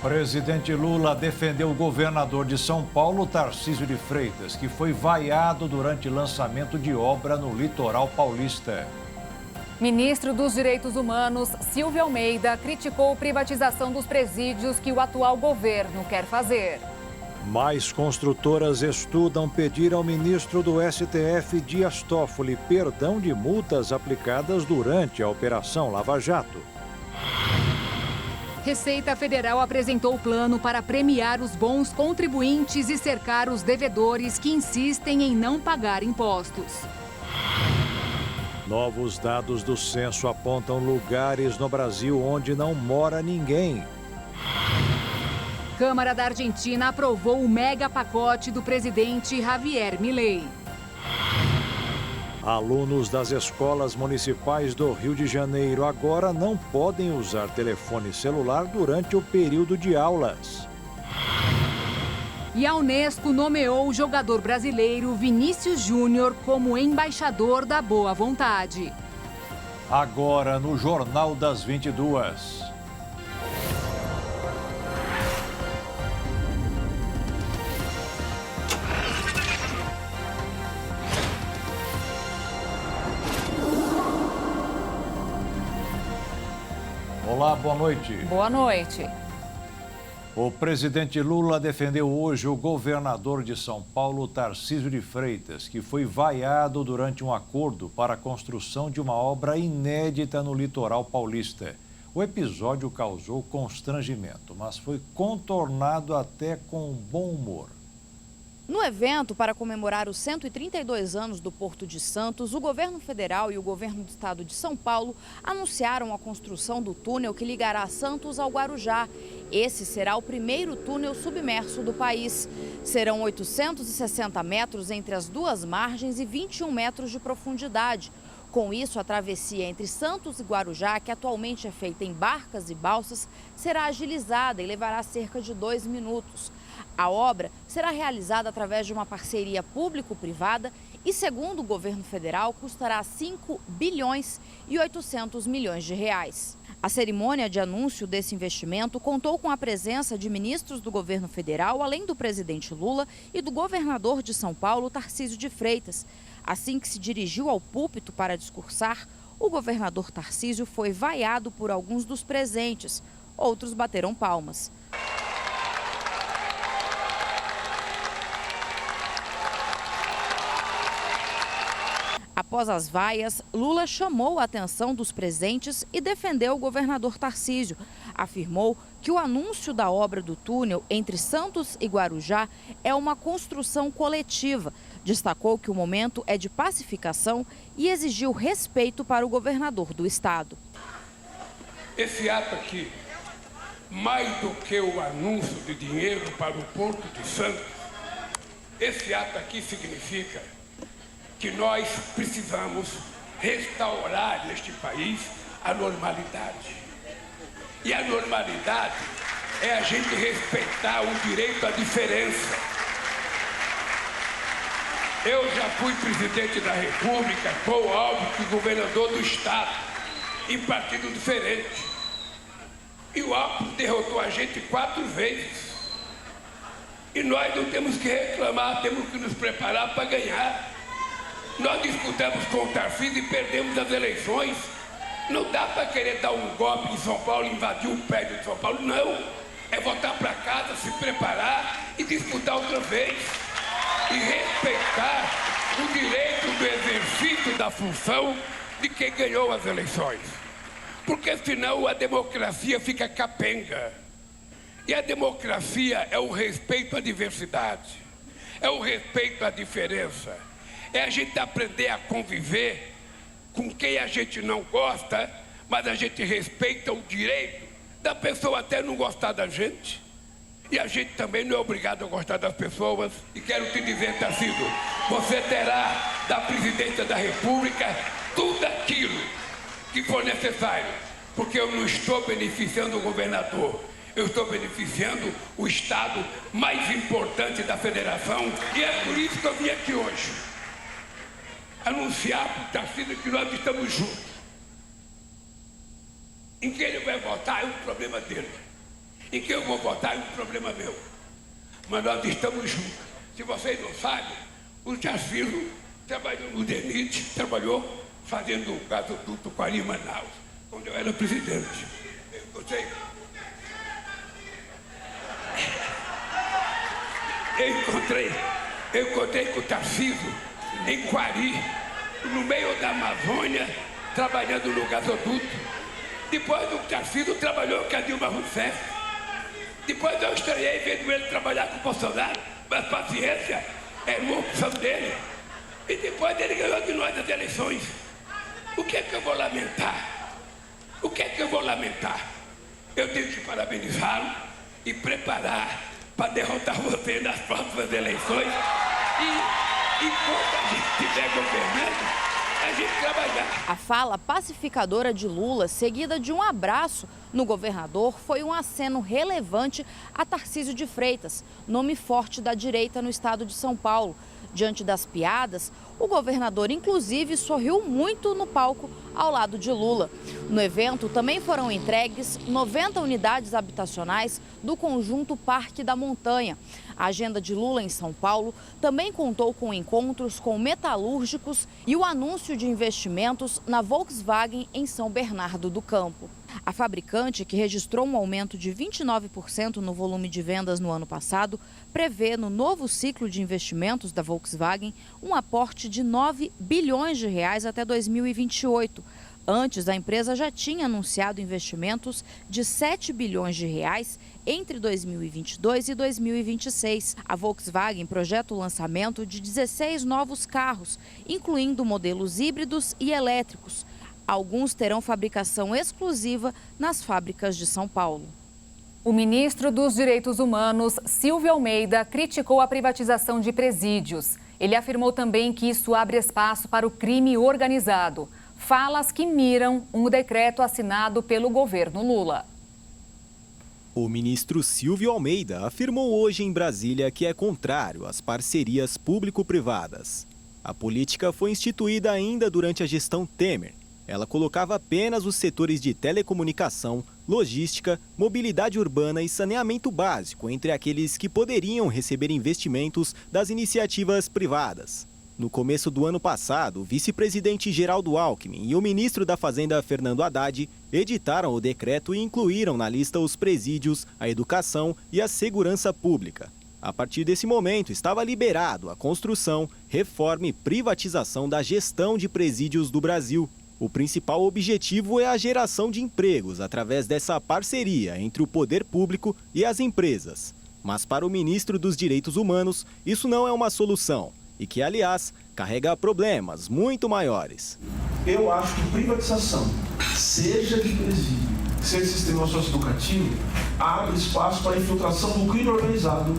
Presidente Lula defendeu o governador de São Paulo, Tarcísio de Freitas, que foi vaiado durante lançamento de obra no litoral paulista. Ministro dos Direitos Humanos, Silvio Almeida, criticou a privatização dos presídios que o atual governo quer fazer. Mais construtoras estudam pedir ao ministro do STF, Dias Toffoli, perdão de multas aplicadas durante a Operação Lava Jato. Receita Federal apresentou o plano para premiar os bons contribuintes e cercar os devedores que insistem em não pagar impostos. Novos dados do censo apontam lugares no Brasil onde não mora ninguém. Câmara da Argentina aprovou o mega pacote do presidente Javier Milei. Alunos das escolas municipais do Rio de Janeiro agora não podem usar telefone celular durante o período de aulas. E a Unesco nomeou o jogador brasileiro Vinícius Júnior como embaixador da boa vontade. Agora no Jornal das 22. Olá, boa noite. Boa noite. O presidente Lula defendeu hoje o governador de São Paulo, Tarcísio de Freitas, que foi vaiado durante um acordo para a construção de uma obra inédita no litoral paulista. O episódio causou constrangimento, mas foi contornado até com bom humor. No evento para comemorar os 132 anos do Porto de Santos, o governo federal e o governo do estado de São Paulo anunciaram a construção do túnel que ligará Santos ao Guarujá. Esse será o primeiro túnel submerso do país. Serão 860 metros entre as duas margens e 21 metros de profundidade. Com isso, a travessia entre Santos e Guarujá, que atualmente é feita em barcas e balsas, será agilizada e levará cerca de 2 minutos. A obra será realizada através de uma parceria público-privada e, segundo o governo federal, custará 5 bilhões e 800 milhões de reais. A cerimônia de anúncio desse investimento contou com a presença de ministros do governo federal, além do presidente Lula e do governador de São Paulo, Tarcísio de Freitas. Assim que se dirigiu ao púlpito para discursar, o governador Tarcísio foi vaiado por alguns dos presentes. Outros bateram palmas. Após as vaias, Lula chamou a atenção dos presentes e defendeu o governador Tarcísio. Afirmou que o anúncio da obra do túnel entre Santos e Guarujá é uma construção coletiva. Destacou que o momento é de pacificação e exigiu respeito para o governador do estado. Esse ato aqui, mais do que o anúncio de dinheiro para o Porto de Santos, esse ato aqui significa que nós precisamos restaurar neste país a normalidade. E a normalidade é a gente respeitar o direito à diferença. Eu já fui presidente da República, com Alves, governador do estado, em partido diferente. E o Alves derrotou a gente 4 vezes. E nós não temos que reclamar, temos que nos preparar para ganhar. Nós disputamos com o Tarcísio e perdemos as eleições. Não dá para querer dar um golpe em São Paulo, invadir o prédio de São Paulo, não. É voltar para casa, se preparar e disputar outra vez. E respeitar o direito do exercício da função de quem ganhou as eleições. Porque senão a democracia fica capenga. E a democracia é o respeito à diversidade, é o respeito à diferença. É a gente aprender a conviver com quem a gente não gosta, mas a gente respeita o direito da pessoa até não gostar da gente. E a gente também não é obrigado a gostar das pessoas. E quero te dizer, Tarcísio, você terá da presidência da República tudo aquilo que for necessário. Porque eu não estou beneficiando o governador, eu estou beneficiando o estado mais importante da federação. E é por isso que eu vim aqui hoje anunciar para o Tarcísio que nós estamos juntos. Em quem ele vai votar é um problema dele. Em quem eu vou votar é um problema meu. Mas nós estamos juntos. Se vocês não sabem, o Tarcísio trabalhou no DENIT, trabalhou fazendo o gasoduto com a Manaus, quando eu era presidente. Eu encontrei com o Tarcísio em Quari, no meio da Amazônia, trabalhando no gasoduto. Depois o Tarcísio trabalhou com a Dilma Rousseff. Depois eu estranhei vendo ele trabalhar com o Bolsonaro, mas paciência, era uma opção dele. E depois ele ganhou de nós as eleições. O que é que eu vou lamentar? O que é que eu vou lamentar? Eu tenho que parabenizá-lo e preparar para derrotar você nas próximas eleições. E enquanto a gente estiver governando, a gente trabalhar. A fala pacificadora de Lula, seguida de um abraço no governador, foi um aceno relevante a Tarcísio de Freitas, nome forte da direita no estado de São Paulo. Diante das piadas, o governador, inclusive, sorriu muito no palco ao lado de Lula. No evento, também foram entregues 90 unidades habitacionais do conjunto Parque da Montanha. A agenda de Lula em São Paulo também contou com encontros com metalúrgicos e o anúncio de investimentos na Volkswagen em São Bernardo do Campo. A fabricante, que registrou um aumento de 29% no volume de vendas no ano passado, prevê no novo ciclo de investimentos da Volkswagen um aporte de 9 bilhões de reais até 2028. Antes, a empresa já tinha anunciado investimentos de 7 bilhões de reais entre 2022 e 2026. A Volkswagen projeta o lançamento de 16 novos carros, incluindo modelos híbridos e elétricos. Alguns terão fabricação exclusiva nas fábricas de São Paulo. O ministro dos Direitos Humanos, Silvio Almeida, criticou a privatização de presídios. Ele afirmou também que isso abre espaço para o crime organizado. Falas que miram um decreto assinado pelo governo Lula. O ministro Silvio Almeida afirmou hoje em Brasília que é contrário às parcerias público-privadas. A política foi instituída ainda durante a gestão Temer. Ela colocava apenas os setores de telecomunicação, logística, mobilidade urbana e saneamento básico entre aqueles que poderiam receber investimentos das iniciativas privadas. No começo do ano passado, o vice-presidente Geraldo Alckmin e o ministro da Fazenda Fernando Haddad editaram o decreto e incluíram na lista os presídios, a educação e a segurança pública. A partir desse momento, estava liberado a construção, reforma e privatização da gestão de presídios do Brasil. O principal objetivo é a geração de empregos através dessa parceria entre o poder público e as empresas. Mas para o ministro dos Direitos Humanos, isso não é uma solução e que, aliás, carrega problemas muito maiores. Eu acho que privatização, seja de presídio, seja de sistema socioeducativo, abre espaço para a infiltração do crime organizado,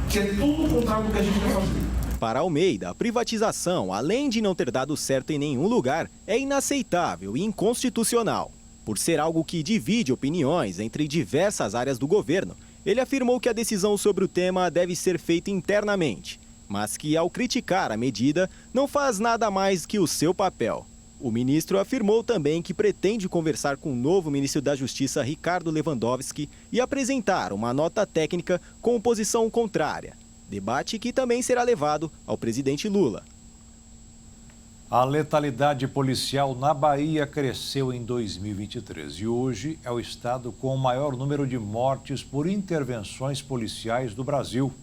que é tudo o contrário do que a gente quer fazer. Para Almeida, a privatização, além de não ter dado certo em nenhum lugar, é inaceitável e inconstitucional. Por ser algo que divide opiniões entre diversas áreas do governo, ele afirmou que a decisão sobre o tema deve ser feita internamente, mas que, ao criticar a medida, não faz nada mais que o seu papel. O ministro afirmou também que pretende conversar com o novo ministro da Justiça, Ricardo Lewandowski, e apresentar uma nota técnica com posição contrária. Debate que também será levado ao presidente Lula. A letalidade policial na Bahia cresceu em 2023 e hoje é o estado com o maior número de mortes por intervenções policiais do Brasil.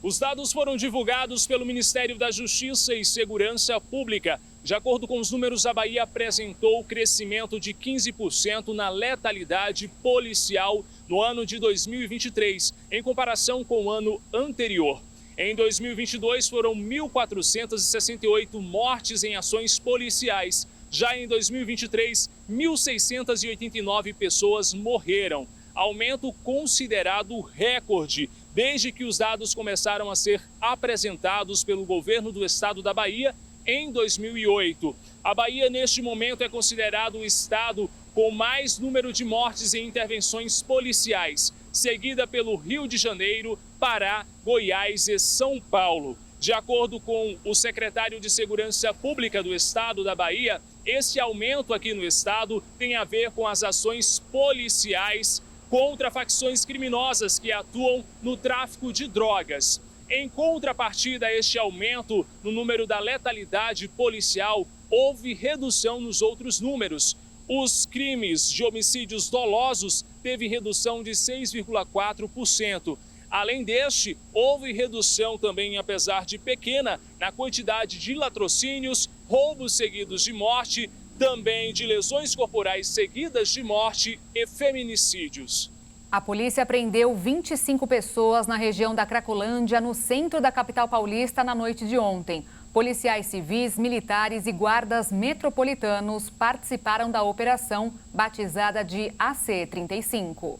Os dados foram divulgados pelo Ministério da Justiça e Segurança Pública. De acordo com os números, a Bahia apresentou crescimento de 15% na letalidade policial no ano de 2023, em comparação com o ano anterior. Em 2022, foram 1.468 mortes em ações policiais. Já em 2023, 1.689 pessoas morreram. Aumento considerado recorde desde que os dados começaram a ser apresentados pelo governo do estado da Bahia em 2008. A Bahia, neste momento, é considerado o estado com mais número de mortes em intervenções policiais, seguida pelo Rio de Janeiro, Pará, Goiás e São Paulo. De acordo com o secretário de Segurança Pública do estado da Bahia, Esse aumento aqui no estado tem a ver com as ações policiais contra facções criminosas que atuam no tráfico de drogas. Em contrapartida a este aumento no número da letalidade policial, houve redução nos outros números. Os crimes de homicídios dolosos teve redução de 6,4%. Além deste, houve redução também, apesar de pequena, na quantidade de latrocínios, roubos seguidos de morte, também de lesões corporais seguidas de morte e feminicídios. A polícia prendeu 25 pessoas na região da Cracolândia, no centro da capital paulista, na noite de ontem. Policiais civis, militares e guardas metropolitanos participaram da operação, batizada de AC-35.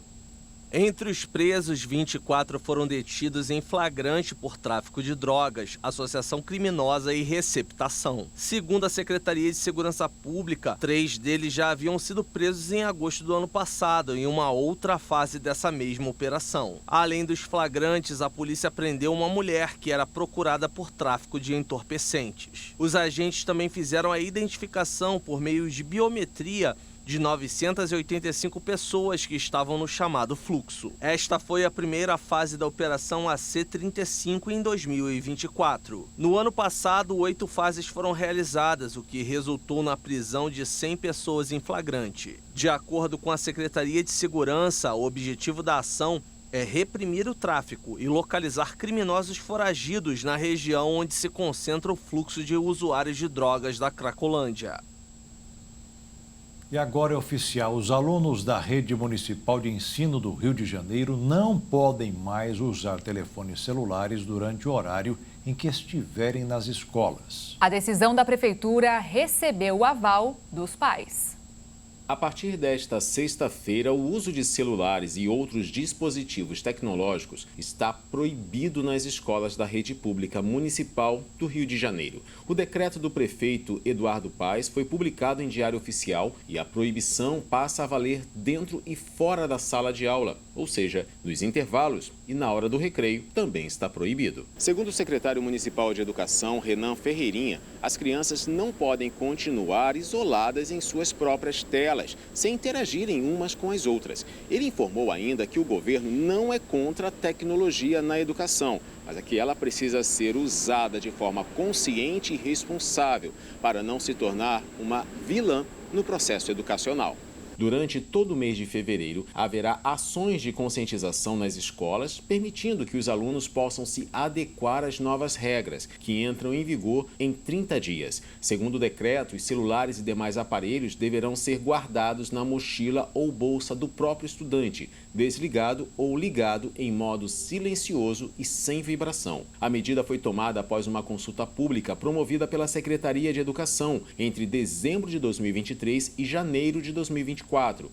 Entre os presos, 24 foram detidos em flagrante por tráfico de drogas, associação criminosa e receptação. Segundo a Secretaria de Segurança Pública, 3 deles já haviam sido presos em agosto do ano passado, em uma outra fase dessa mesma operação. Além dos flagrantes, a polícia prendeu uma mulher que era procurada por tráfico de entorpecentes. Os agentes também fizeram a identificação por meio de biometria de 985 pessoas que estavam no chamado fluxo. Esta foi a primeira fase da Operação AC-35 em 2024. No ano passado, 8 fases foram realizadas, o que resultou na prisão de 100 pessoas em flagrante. De acordo com a Secretaria de Segurança, o objetivo da ação é reprimir o tráfico e localizar criminosos foragidos na região onde se concentra o fluxo de usuários de drogas da Cracolândia. E agora é oficial, os alunos da Rede Municipal de Ensino do Rio de Janeiro não podem mais usar telefones celulares durante o horário em que estiverem nas escolas. A decisão da prefeitura recebeu o aval dos pais. A partir desta sexta-feira, o uso de celulares e outros dispositivos tecnológicos está proibido nas escolas da rede pública municipal do Rio de Janeiro. O decreto do prefeito Eduardo Paes foi publicado em Diário Oficial e a proibição passa a valer dentro e fora da sala de aula, ou seja, nos intervalos e na hora do recreio também está proibido. Segundo o secretário municipal de Educação, Renan Ferreirinha, as crianças não podem continuar isoladas em suas próprias telas, sem interagirem umas com as outras. Ele informou ainda que o governo não é contra a tecnologia na educação, mas é que ela precisa ser usada de forma consciente e responsável para não se tornar uma vilã no processo educacional. Durante todo o mês de fevereiro, haverá ações de conscientização nas escolas, permitindo que os alunos possam se adequar às novas regras, que entram em vigor em 30 dias. Segundo o decreto, os celulares e demais aparelhos deverão ser guardados na mochila ou bolsa do próprio estudante, desligado ou ligado em modo silencioso e sem vibração. A medida foi tomada após uma consulta pública promovida pela Secretaria de Educação entre dezembro de 2023 e janeiro de 2024,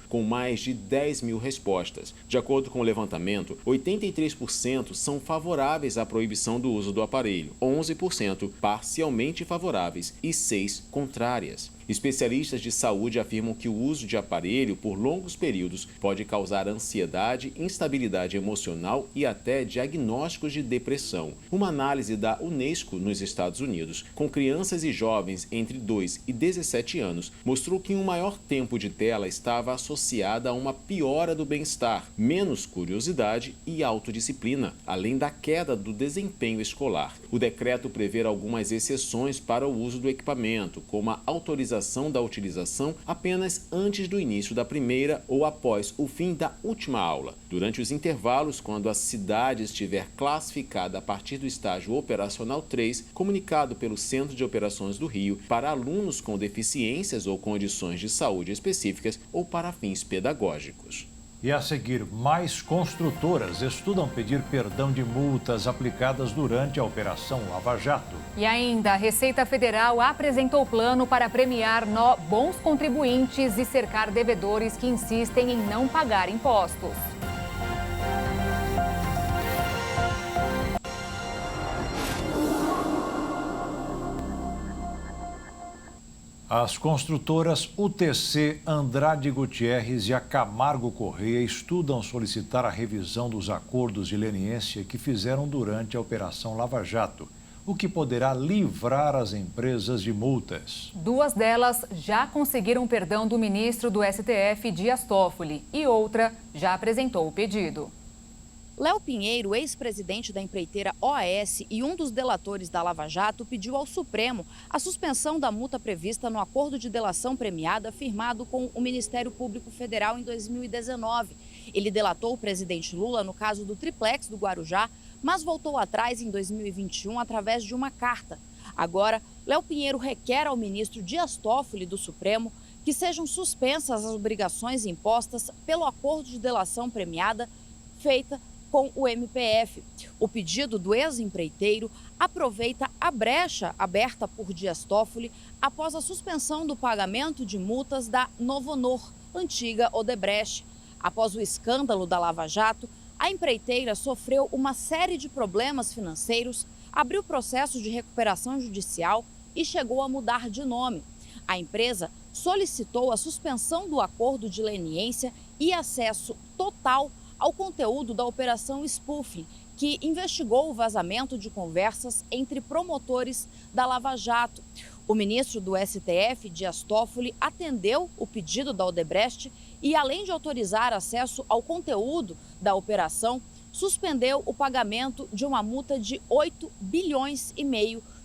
com mais de 10 mil respostas. De acordo com o levantamento, 83% são favoráveis à proibição do uso do aparelho, 11% parcialmente favoráveis e 6% contrárias. Especialistas de saúde afirmam que o uso de aparelho por longos períodos pode causar ansiedade, instabilidade emocional e até diagnósticos de depressão. Uma análise da Unesco nos Estados Unidos, com crianças e jovens entre 2 e 17 anos, mostrou que um maior tempo de tela estava associada a uma piora do bem-estar, menos curiosidade e autodisciplina, além da queda do desempenho escolar. O decreto prevê algumas exceções para o uso do equipamento, como a autorização da utilização apenas antes do início da primeira ou após o fim da última aula. Durante os intervalos, quando a cidade estiver classificada a partir do estágio operacional 3, comunicado pelo Centro de Operações do Rio, para alunos com deficiências ou condições de saúde específicas ou para fins pedagógicos. E a seguir, mais construtoras estudam pedir perdão de multas aplicadas durante a Operação Lava Jato. E ainda, a Receita Federal apresentou plano para premiar bons contribuintes e cercar devedores que insistem em não pagar impostos. As construtoras UTC, Andrade Gutierrez e a Camargo Correia estudam solicitar a revisão dos acordos de leniência que fizeram durante a Operação Lava Jato. o que poderá livrar as empresas de multas. 2 delas já conseguiram perdão do ministro do STF, Dias Toffoli, e outra já apresentou o pedido. Léo Pinheiro, ex-presidente da empreiteira OAS e um dos delatores da Lava Jato, pediu ao Supremo a suspensão da multa prevista no acordo de delação premiada firmado com o Ministério Público Federal em 2019. Ele delatou o presidente Lula no caso do triplex do Guarujá, mas voltou atrás em 2021 através de uma carta. Agora, Léo Pinheiro requer ao ministro Dias Toffoli do Supremo que sejam suspensas as obrigações impostas pelo acordo de delação premiada feita com o MPF. O pedido do ex-empreiteiro aproveita a brecha aberta por Dias Toffoli após a suspensão do pagamento de multas da Novonor, antiga Odebrecht. Após o escândalo da Lava Jato, a empreiteira sofreu uma série de problemas financeiros, abriu processo de recuperação judicial e chegou a mudar de nome. A empresa solicitou a suspensão do acordo de leniência e acesso total ao conteúdo da Operação Spoofing, que investigou o vazamento de conversas entre promotores da Lava Jato. O ministro do STF, Dias Toffoli, atendeu o pedido da Odebrecht e, além de autorizar acesso ao conteúdo da operação, suspendeu o pagamento de uma multa de 8,5 bilhões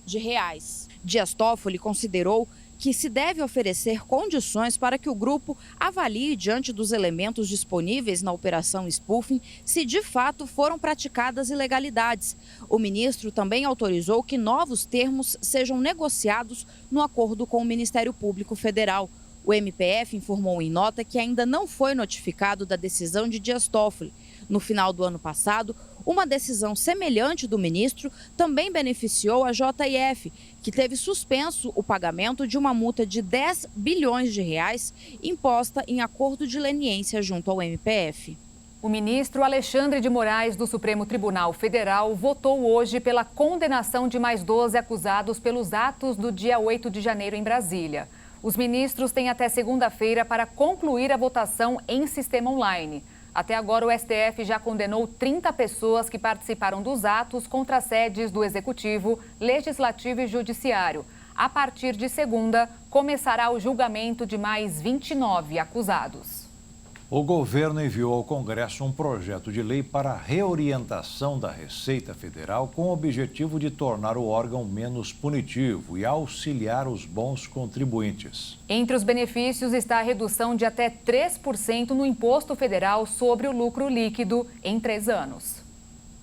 de reais. Dias Toffoli considerou que se deve oferecer condições para que o grupo avalie, diante dos elementos disponíveis na Operação Spoofing, se de fato foram praticadas ilegalidades. O ministro também autorizou que novos termos sejam negociados no acordo com o Ministério Público Federal. O MPF informou em nota que ainda não foi notificado da decisão de Dias Toffoli. No final do ano passado, uma decisão semelhante do ministro também beneficiou a JF, que teve suspenso o pagamento de uma multa de 10 bilhões de reais imposta em acordo de leniência junto ao MPF. O ministro Alexandre de Moraes, do Supremo Tribunal Federal, votou hoje pela condenação de mais 12 acusados pelos atos do dia 8 de janeiro em Brasília. Os ministros têm até segunda-feira para concluir a votação em sistema online. Até agora, o STF já condenou 30 pessoas que participaram dos atos contra as sedes do Executivo, Legislativo e Judiciário. A partir de segunda, começará o julgamento de mais 29 acusados. O governo enviou ao Congresso um projeto de lei para a reorientação da Receita Federal com o objetivo de tornar o órgão menos punitivo e auxiliar os bons contribuintes. Entre os benefícios está a redução de até 3% no imposto federal sobre o lucro líquido em 3 anos.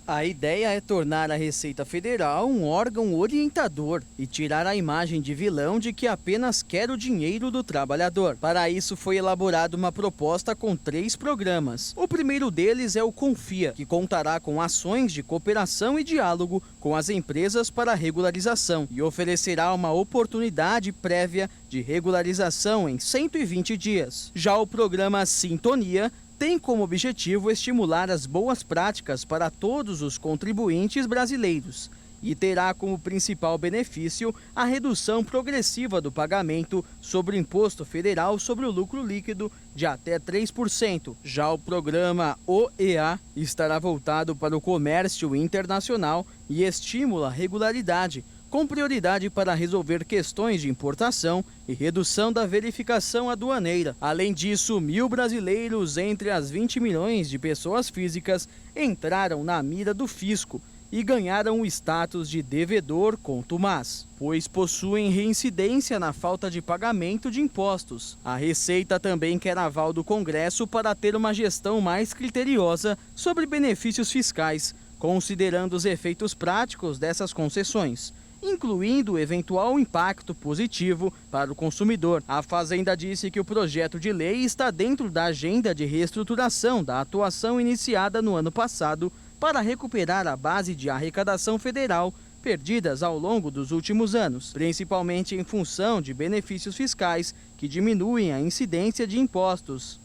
A ideia é tornar a Receita Federal um órgão orientador e tirar a imagem de vilão de que apenas quer o dinheiro do trabalhador. Para isso, foi elaborada uma proposta com 3 programas. O primeiro deles é o Confia, que contará com ações de cooperação e diálogo com as empresas para regularização e oferecerá uma oportunidade prévia de regularização em 120 dias. Já o programa Sintonia tem como objetivo estimular as boas práticas para todos os contribuintes brasileiros e terá como principal benefício a redução progressiva do pagamento sobre o imposto federal sobre o lucro líquido de até 3%. Já o programa OEA estará voltado para o comércio internacional e estimula a regularidade, com prioridade para resolver questões de importação e redução da verificação aduaneira. Além disso, 1.000 brasileiros entre as 20 milhões de pessoas físicas entraram na mira do fisco e ganharam o status de devedor contumaz, pois possuem reincidência na falta de pagamento de impostos. A Receita também quer aval do Congresso para ter uma gestão mais criteriosa sobre benefícios fiscais, considerando os efeitos práticos dessas concessões, incluindo o eventual impacto positivo para o consumidor. A Fazenda disse que o projeto de lei está dentro da agenda de reestruturação da atuação iniciada no ano passado para recuperar a base de arrecadação federal perdidas ao longo dos últimos anos, principalmente em função de benefícios fiscais que diminuem a incidência de impostos.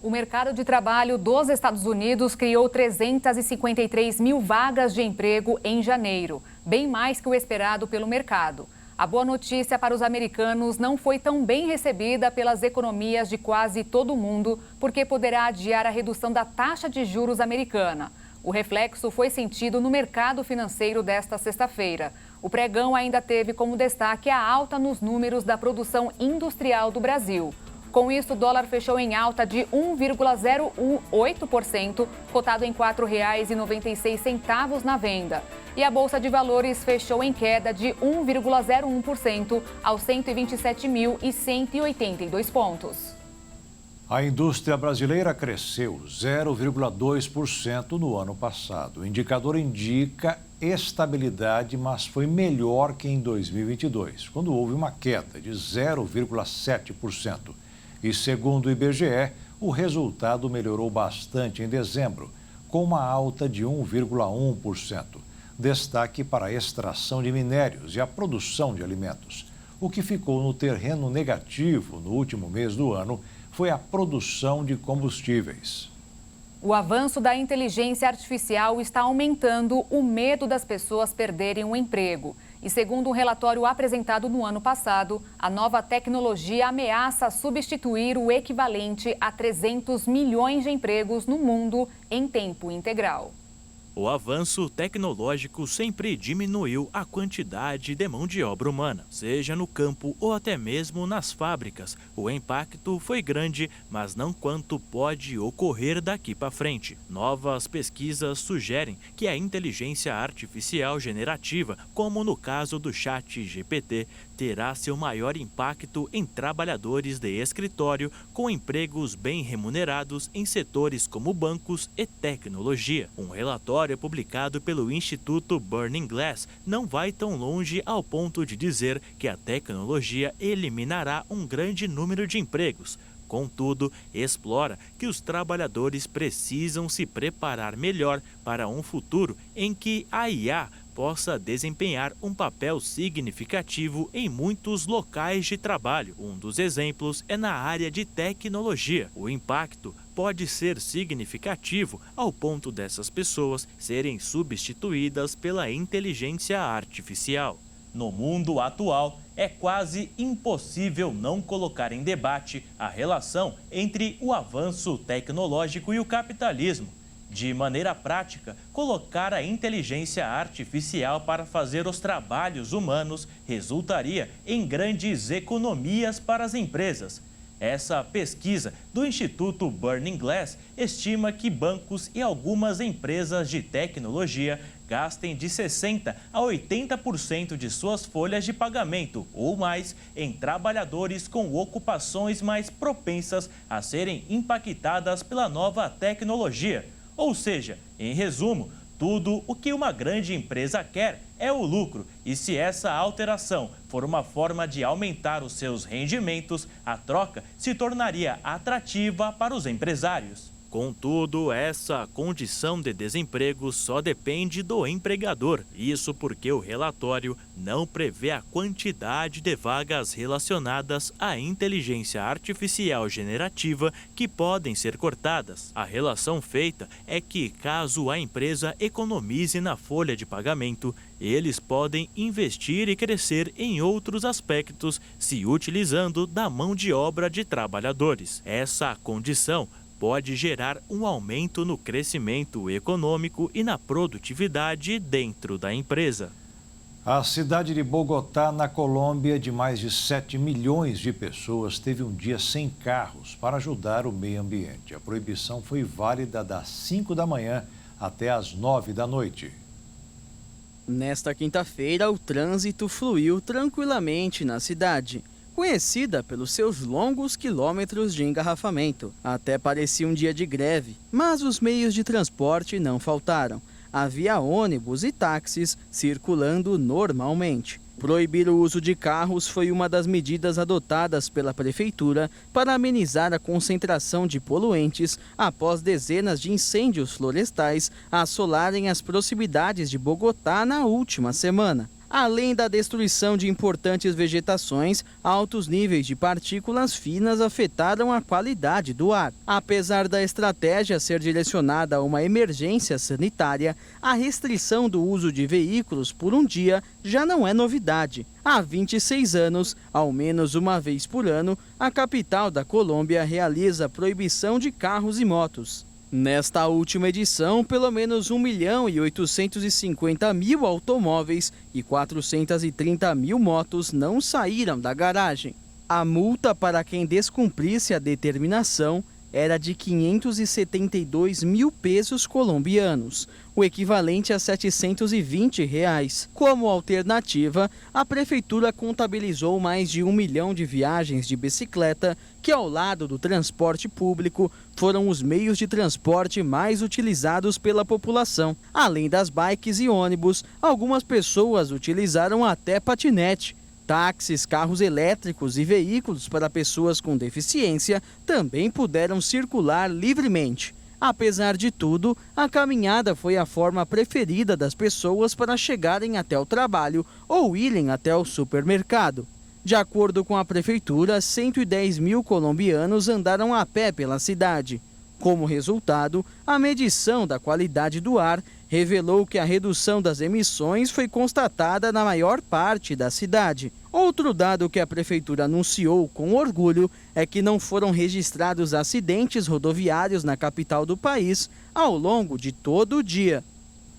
O mercado de trabalho dos Estados Unidos criou 353 mil vagas de emprego em janeiro, bem mais que o esperado pelo mercado. A boa notícia para os americanos não foi tão bem recebida pelas economias de quase todo o mundo, porque poderá adiar a redução da taxa de juros americana. O reflexo foi sentido no mercado financeiro desta sexta-feira. O pregão ainda teve como destaque a alta nos números da produção industrial do Brasil. Com isso, o dólar fechou em alta de 1,08%, cotado em R$ 4,96 na venda. E a Bolsa de Valores fechou em queda de 1,01% aos 127.182 pontos. A indústria brasileira cresceu 0,2% no ano passado. O indicador indica estabilidade, mas foi melhor que em 2022, quando houve uma queda de 0,7%. E segundo o IBGE, o resultado melhorou bastante em dezembro, com uma alta de 1,1%. Destaque para a extração de minérios e a produção de alimentos. O que ficou no terreno negativo no último mês do ano foi a produção de combustíveis. O avanço da inteligência artificial está aumentando o medo das pessoas perderem o emprego. E segundo um relatório apresentado no ano passado, a nova tecnologia ameaça substituir o equivalente a 300 milhões de empregos no mundo em tempo integral. O avanço tecnológico sempre diminuiu a quantidade de mão de obra humana, seja no campo ou até mesmo nas fábricas. O impacto foi grande, mas não quanto pode ocorrer daqui para frente. Novas pesquisas sugerem que a inteligência artificial generativa, como no caso do ChatGPT, terá seu maior impacto em trabalhadores de escritório com empregos bem remunerados em setores como bancos e tecnologia. Um relatório publicado pelo Instituto Burning Glass não vai tão longe ao ponto de dizer que a tecnologia eliminará um grande número de empregos. Contudo, explora que os trabalhadores precisam se preparar melhor para um futuro em que a IA possa desempenhar um papel significativo em muitos locais de trabalho. Um dos exemplos é na área de tecnologia. O impacto pode ser significativo ao ponto dessas pessoas serem substituídas pela inteligência artificial. No mundo atual, é quase impossível não colocar em debate a relação entre o avanço tecnológico e o capitalismo. De maneira prática, colocar a inteligência artificial para fazer os trabalhos humanos resultaria em grandes economias para as empresas. Essa pesquisa do Instituto Burning Glass estima que bancos e algumas empresas de tecnologia gastem de 60% a 80% de suas folhas de pagamento ou mais em trabalhadores com ocupações mais propensas a serem impactadas pela nova tecnologia. Ou seja, em resumo, tudo o que uma grande empresa quer é o lucro. E se essa alteração for uma forma de aumentar os seus rendimentos, a troca se tornaria atrativa para os empresários. Contudo, essa condição de desemprego só depende do empregador. Isso porque o relatório não prevê a quantidade de vagas relacionadas à inteligência artificial generativa que podem ser cortadas. A relação feita é que, caso a empresa economize na folha de pagamento, eles podem investir e crescer em outros aspectos, se utilizando da mão de obra de trabalhadores. Essa condição pode gerar um aumento no crescimento econômico e na produtividade dentro da empresa. A cidade de Bogotá, na Colômbia, de mais de 7 milhões de pessoas, teve um dia sem carros para ajudar o meio ambiente. A proibição foi válida das 5 da manhã até as 9 da noite. Nesta quinta-feira, o trânsito fluiu tranquilamente na cidade, conhecida pelos seus longos quilômetros de engarrafamento. Até parecia um dia de greve, mas os meios de transporte não faltaram. Havia ônibus e táxis circulando normalmente. Proibir o uso de carros foi uma das medidas adotadas pela prefeitura para amenizar a concentração de poluentes após dezenas de incêndios florestais assolarem as proximidades de Bogotá na última semana. Além da destruição de importantes vegetações, altos níveis de partículas finas afetaram a qualidade do ar. Apesar da estratégia ser direcionada a uma emergência sanitária, a restrição do uso de veículos por um dia já não é novidade. Há 26 anos, ao menos uma vez por ano, a capital da Colômbia realiza a proibição de carros e motos. Nesta última edição, pelo menos 1.850.000 automóveis e 430.000 motos não saíram da garagem. A multa para quem descumprisse a determinação era de 572 mil pesos colombianos, o equivalente a R$ 720. Como alternativa, a prefeitura contabilizou mais de 1 milhão de viagens de bicicleta, que ao lado do transporte público foram os meios de transporte mais utilizados pela população. Além das bikes e ônibus, algumas pessoas utilizaram até patinete. Táxis, carros elétricos e veículos para pessoas com deficiência também puderam circular livremente. Apesar de tudo, a caminhada foi a forma preferida das pessoas para chegarem até o trabalho ou irem até o supermercado. De acordo com a prefeitura, 110 mil colombianos andaram a pé pela cidade. Como resultado, a medição da qualidade do ar revelou que a redução das emissões foi constatada na maior parte da cidade. Outro dado que a prefeitura anunciou com orgulho é que não foram registrados acidentes rodoviários na capital do país ao longo de todo o dia.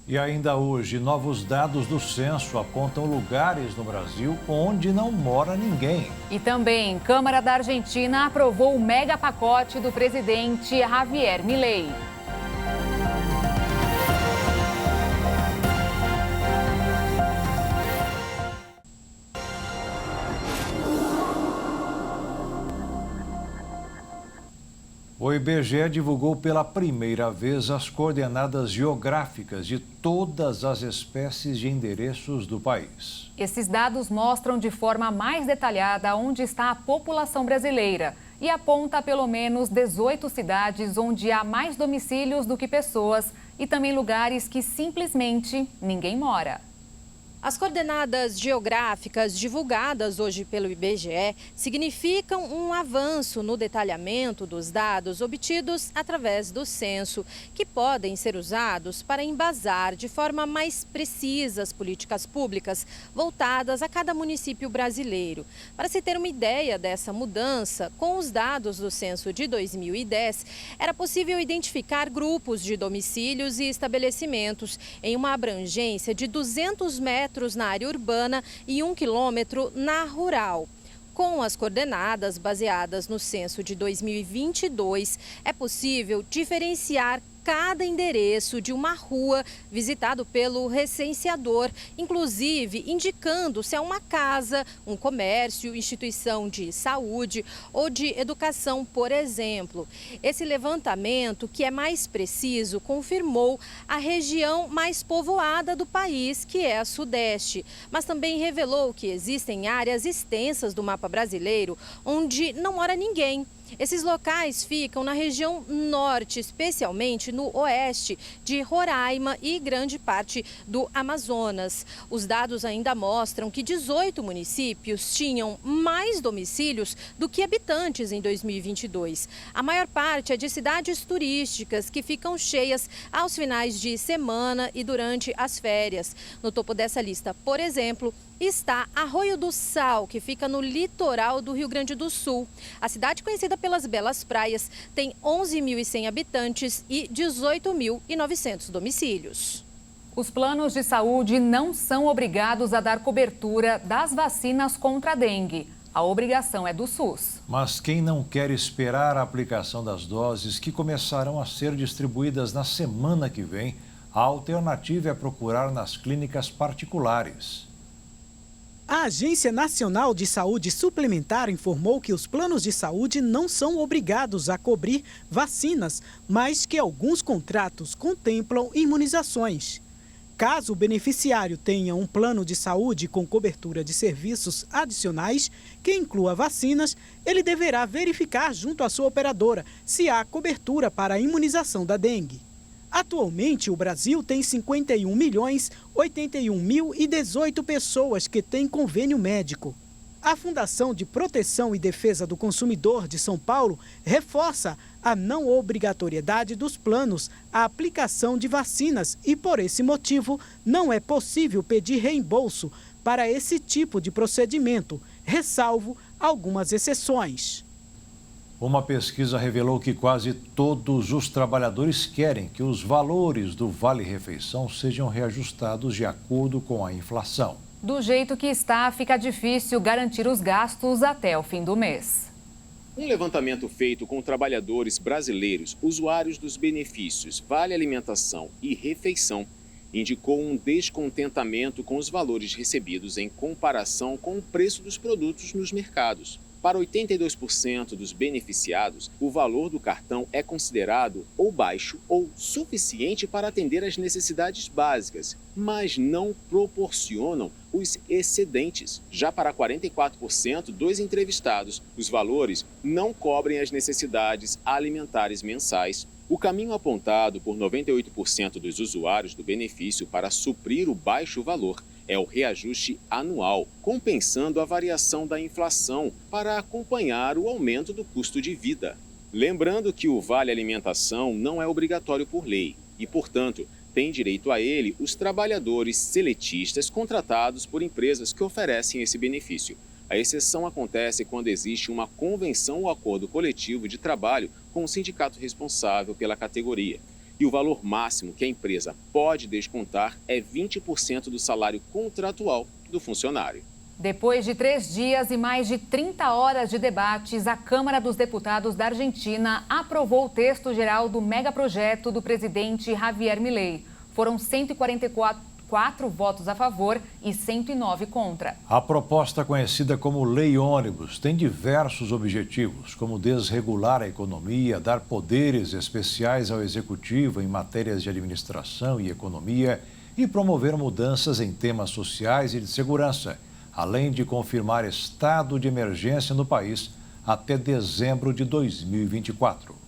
E ainda hoje, novos dados do censo apontam lugares no Brasil onde não mora ninguém. E também, Câmara da Argentina aprovou o mega pacote do presidente Javier Milei. O IBGE divulgou pela primeira vez as coordenadas geográficas de todas as espécies de endereços do país. Esses dados mostram de forma mais detalhada onde está a população brasileira e aponta pelo menos 18 cidades onde há mais domicílios do que pessoas e também lugares que simplesmente ninguém mora. As coordenadas geográficas divulgadas hoje pelo IBGE significam um avanço no detalhamento dos dados obtidos através do censo, que podem ser usados para embasar de forma mais precisa as políticas públicas voltadas a cada município brasileiro. Para se ter uma ideia dessa mudança, com os dados do censo de 2010, era possível identificar grupos de domicílios e estabelecimentos em uma abrangência de 200 metros na área urbana e 1 quilômetro na rural. Com as coordenadas baseadas no censo de 2022, é possível diferenciar cada endereço de uma rua visitado pelo recenseador, inclusive indicando se é uma casa, um comércio, instituição de saúde ou de educação, por exemplo. Esse levantamento, que é mais preciso, confirmou a região mais povoada do país, que é a Sudeste, mas também revelou que existem áreas extensas do mapa brasileiro onde não mora ninguém. Esses locais ficam na região norte, especialmente no oeste de Roraima e grande parte do Amazonas. Os dados ainda mostram que 18 municípios tinham mais domicílios do que habitantes em 2022. A maior parte é de cidades turísticas que ficam cheias aos finais de semana e durante as férias. No topo dessa lista, por exemplo, está Arroio do Sal, que fica no litoral do Rio Grande do Sul. A cidade, conhecida pelas belas praias, tem 11.100 habitantes e 18.900 domicílios. Os planos de saúde não são obrigados a dar cobertura das vacinas contra a dengue. A obrigação é do SUS. Mas quem não quer esperar a aplicação das doses que começarão a ser distribuídas na semana que vem, a alternativa é procurar nas clínicas particulares. A Agência Nacional de Saúde Suplementar informou que os planos de saúde não são obrigados a cobrir vacinas, mas que alguns contratos contemplam imunizações. Caso o beneficiário tenha um plano de saúde com cobertura de serviços adicionais, que inclua vacinas, ele deverá verificar junto à sua operadora se há cobertura para a imunização da dengue. Atualmente, o Brasil tem 51.081.018 pessoas que têm convênio médico. A Fundação de Proteção e Defesa do Consumidor de São Paulo reforça a não obrigatoriedade dos planos à aplicação de vacinas e, por esse motivo, não é possível pedir reembolso para esse tipo de procedimento, ressalvo algumas exceções. Uma pesquisa revelou que quase todos os trabalhadores querem que os valores do Vale-Refeição sejam reajustados de acordo com a inflação. Do jeito que está, fica difícil garantir os gastos até o fim do mês. Um levantamento feito com trabalhadores brasileiros, usuários dos benefícios Vale Alimentação e Refeição, indicou um descontentamento com os valores recebidos em comparação com o preço dos produtos nos mercados. Para 82% dos beneficiados, o valor do cartão é considerado ou baixo ou suficiente para atender às necessidades básicas, mas não proporcionam os excedentes. Já para 44% dos entrevistados, os valores não cobrem as necessidades alimentares mensais. O caminho apontado por 98% dos usuários do benefício para suprir o baixo valor é o reajuste anual, compensando a variação da inflação para acompanhar o aumento do custo de vida. Lembrando que o Vale Alimentação não é obrigatório por lei e, portanto, têm direito a ele os trabalhadores seletistas contratados por empresas que oferecem esse benefício. A exceção acontece quando existe uma convenção ou acordo coletivo de trabalho com o sindicato responsável pela categoria. E o valor máximo que a empresa pode descontar é 20% do salário contratual do funcionário. Depois de 3 dias e mais de 30 horas de debates, a Câmara dos Deputados da Argentina aprovou o texto geral do megaprojeto do presidente Javier Milei. Foram 144 votos a favor e 109 contra. A proposta, conhecida como Lei Ônibus, tem diversos objetivos, como desregular a economia, dar poderes especiais ao Executivo em matérias de administração e economia e promover mudanças em temas sociais e de segurança, além de confirmar estado de emergência no país até dezembro de 2024.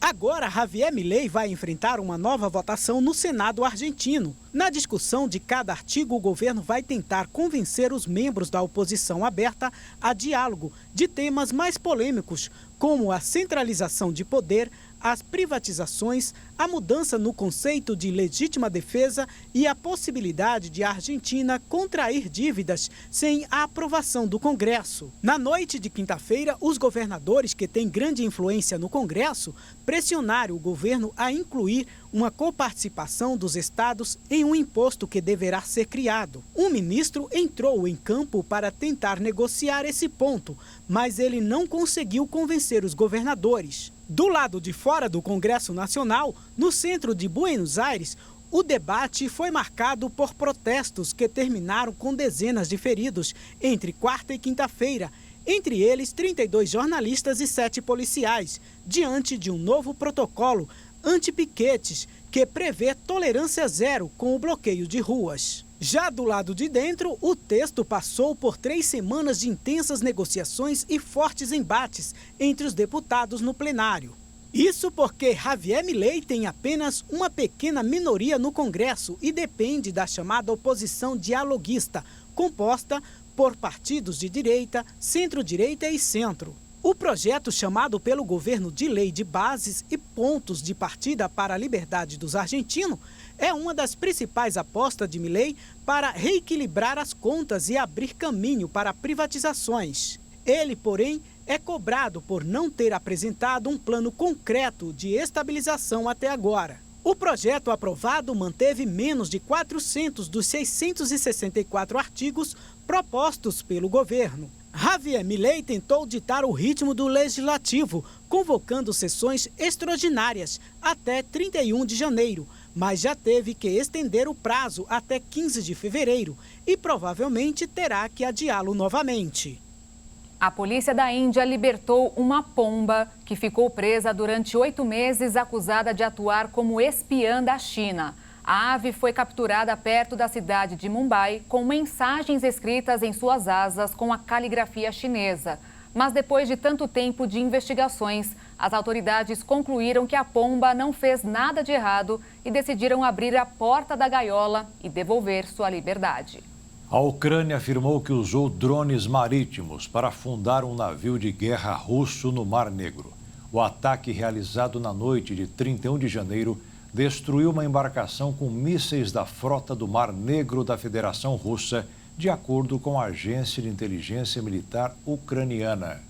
Agora, Javier Milei vai enfrentar uma nova votação no Senado argentino. Na discussão de cada artigo, o governo vai tentar convencer os membros da oposição aberta a diálogo de temas mais polêmicos, como a centralização de poder, as privatizações, a mudança no conceito de legítima defesa e a possibilidade de a Argentina contrair dívidas sem a aprovação do Congresso. Na noite de quinta-feira, os governadores que têm grande influência no Congresso pressionaram o governo a incluir uma coparticipação dos estados em um imposto que deverá ser criado. Um ministro entrou em campo para tentar negociar esse ponto, mas ele não conseguiu convencer os governadores. Do lado de fora do Congresso Nacional, no centro de Buenos Aires, o debate foi marcado por protestos que terminaram com dezenas de feridos entre quarta e quinta-feira, entre eles 32 jornalistas e 7 policiais, diante de um novo protocolo anti-piquetes que prevê tolerância zero com o bloqueio de ruas. Já do lado de dentro, o texto passou por 3 semanas de intensas negociações e fortes embates entre os deputados no plenário. Isso porque Javier Milei tem apenas uma pequena minoria no Congresso e depende da chamada oposição dialoguista, composta por partidos de direita, centro-direita e centro. O projeto, chamado pelo governo de Lei de Bases e Pontos de Partida para a Liberdade dos Argentinos, é uma das principais apostas de Milei para reequilibrar as contas e abrir caminho para privatizações. Ele, porém, é cobrado por não ter apresentado um plano concreto de estabilização até agora. O projeto aprovado manteve menos de 400 dos 664 artigos propostos pelo governo. Javier Milei tentou ditar o ritmo do legislativo, convocando sessões extraordinárias até 31 de janeiro, mas já teve que estender o prazo até 15 de fevereiro e provavelmente terá que adiá-lo novamente. A polícia da Índia libertou uma pomba que ficou presa durante 8 meses, acusada de atuar como espiã da China. A ave foi capturada perto da cidade de Mumbai com mensagens escritas em suas asas com a caligrafia chinesa. Mas depois de tanto tempo de investigações, as autoridades concluíram que a pomba não fez nada de errado e decidiram abrir a porta da gaiola e devolver sua liberdade. A Ucrânia afirmou que usou drones marítimos para afundar um navio de guerra russo no Mar Negro. O ataque, realizado na noite de 31 de janeiro, destruiu uma embarcação com mísseis da frota do Mar Negro da Federação Russa, de acordo com a Agência de Inteligência Militar Ucraniana.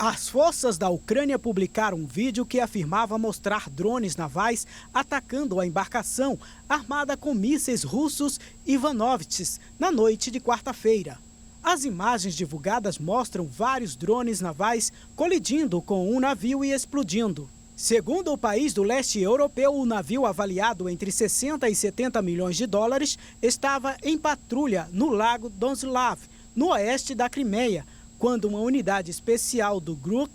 As forças da Ucrânia publicaram um vídeo que afirmava mostrar drones navais atacando a embarcação armada com mísseis russos Ivanovits na noite de quarta-feira. As imagens divulgadas mostram vários drones navais colidindo com um navio e explodindo. Segundo o país do leste europeu, o navio avaliado entre 60 e 70 milhões de dólares estava em patrulha no lago Donslav, no oeste da Crimeia, quando uma unidade especial do GRU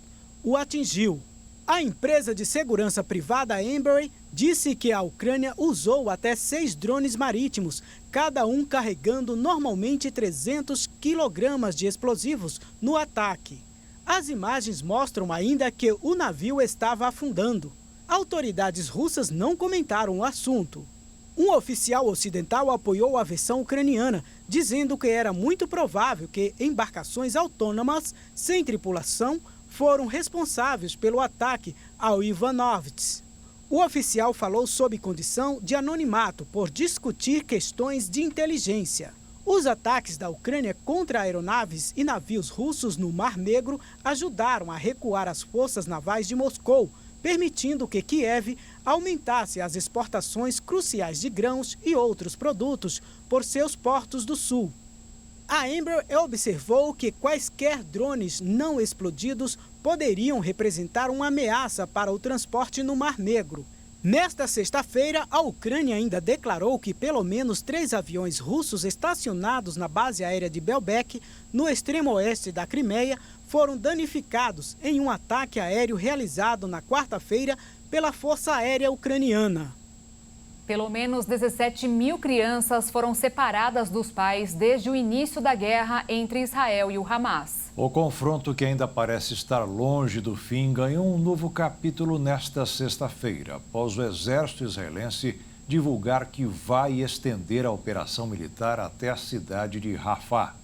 o atingiu. A empresa de segurança privada Embraer disse que a Ucrânia usou até 6 drones marítimos, cada um carregando normalmente 300 quilogramas de explosivos no ataque. As imagens mostram ainda que o navio estava afundando. Autoridades russas não comentaram o assunto. Um oficial ocidental apoiou a versão ucraniana, dizendo que era muito provável que embarcações autônomas sem tripulação foram responsáveis pelo ataque ao Ivanovits. O oficial falou sob condição de anonimato por discutir questões de inteligência. Os ataques da Ucrânia contra aeronaves e navios russos no Mar Negro ajudaram a recuar as forças navais de Moscou, permitindo que Kiev aumentasse as exportações cruciais de grãos e outros produtos por seus portos do sul. A Embraer observou que quaisquer drones não explodidos poderiam representar uma ameaça para o transporte no Mar Negro. Nesta sexta-feira, a Ucrânia ainda declarou que pelo menos 3 aviões russos estacionados na base aérea de Belbek, no extremo oeste da Crimeia, foram danificados em um ataque aéreo realizado na quarta-feira pela Força Aérea Ucraniana. Pelo menos 17 mil crianças foram separadas dos pais desde o início da guerra entre Israel e o Hamas. O confronto, que ainda parece estar longe do fim, ganhou um novo capítulo nesta sexta-feira, após o exército israelense divulgar que vai estender a operação militar até a cidade de Rafah.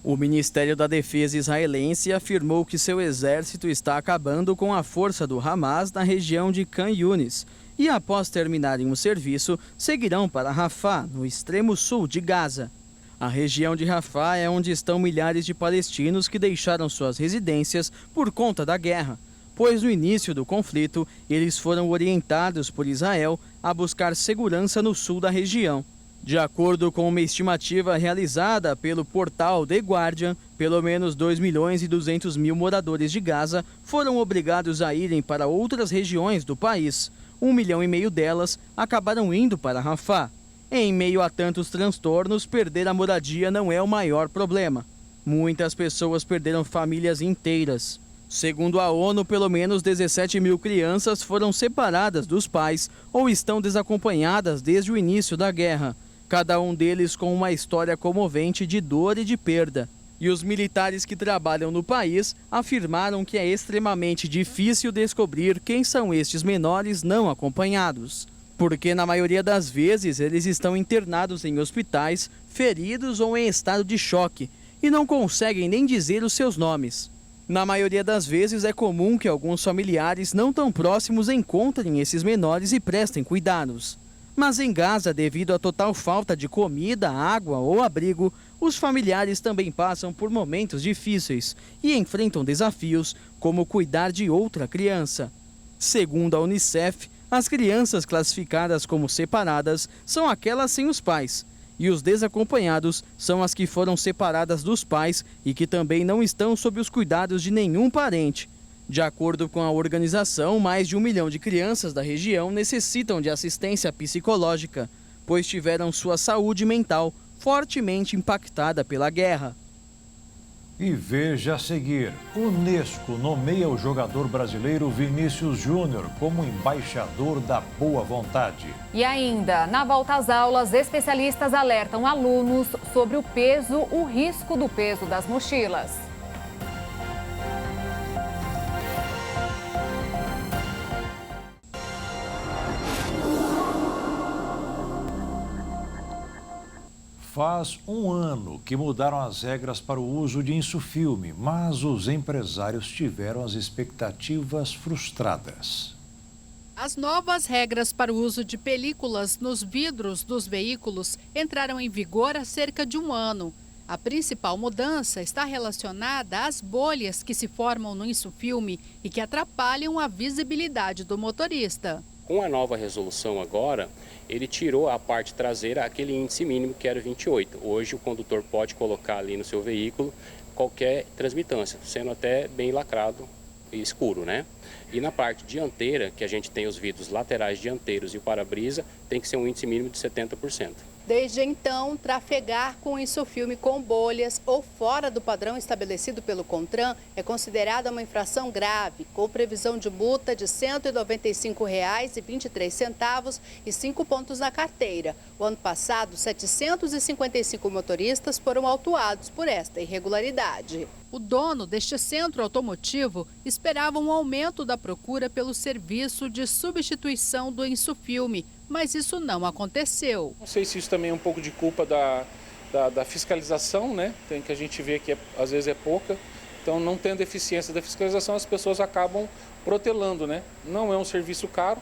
O Ministério da Defesa israelense afirmou que seu exército está acabando com a força do Hamas na região de Khan Yunis e, após terminarem o serviço, seguirão para Rafah, no extremo sul de Gaza. A região de Rafah é onde estão milhares de palestinos que deixaram suas residências por conta da guerra, pois no início do conflito eles foram orientados por Israel a buscar segurança no sul da região. De acordo com uma estimativa realizada pelo portal The Guardian, pelo menos 2.200.000 moradores de Gaza foram obrigados a irem para outras regiões do país. 1,5 milhão delas acabaram indo para Rafah. Em meio a tantos transtornos, perder a moradia não é o maior problema. Muitas pessoas perderam famílias inteiras. Segundo a ONU, pelo menos 17 mil crianças foram separadas dos pais ou estão desacompanhadas desde o início da guerra. Cada um deles com uma história comovente de dor e de perda. E os militares que trabalham no país afirmaram que é extremamente difícil descobrir quem são estes menores não acompanhados. Porque na maioria das vezes eles estão internados em hospitais, feridos ou em estado de choque e não conseguem nem dizer os seus nomes. Na maioria das vezes é comum que alguns familiares não tão próximos encontrem esses menores e prestem cuidados. Mas em Gaza, devido à total falta de comida, água ou abrigo, os familiares também passam por momentos difíceis e enfrentam desafios como cuidar de outra criança. Segundo a Unicef, as crianças classificadas como separadas são aquelas sem os pais, e os desacompanhados são as que foram separadas dos pais e que também não estão sob os cuidados de nenhum parente. De acordo com a organização, mais de 1 milhão de crianças da região necessitam de assistência psicológica, pois tiveram sua saúde mental fortemente impactada pela guerra. E veja a seguir, Unesco nomeia o jogador brasileiro Vinícius Júnior como embaixador da boa vontade. E ainda, na volta às aulas, especialistas alertam alunos sobre o risco do peso das mochilas. Faz um ano que mudaram as regras para o uso de insufilme, mas os empresários tiveram as expectativas frustradas. As novas regras para o uso de películas nos vidros dos veículos entraram em vigor há cerca de um ano. A principal mudança está relacionada às bolhas que se formam no insufilme e que atrapalham a visibilidade do motorista. Com a nova resolução agora, ele tirou a parte traseira, aquele índice mínimo que era 28. Hoje o condutor pode colocar ali no seu veículo qualquer transmitância, sendo até bem lacrado e escuro, né? E na parte dianteira, que a gente tem os vidros laterais dianteiros e o para-brisa, tem que ser um índice mínimo de 70%. Desde então, trafegar com insufilme com bolhas ou fora do padrão estabelecido pelo CONTRAN é considerada uma infração grave, com previsão de multa de R$ 195,23 e 5 pontos na carteira. O ano passado, 755 motoristas foram autuados por esta irregularidade. O dono deste centro automotivo esperava um aumento da procura pelo serviço de substituição do insufilme, mas isso não aconteceu. Não sei se isso também é um pouco de culpa da fiscalização, né? Tem que a gente vê que às vezes é pouca. Então, não tendo eficiência da fiscalização, as pessoas acabam protelando, né? Não é um serviço caro,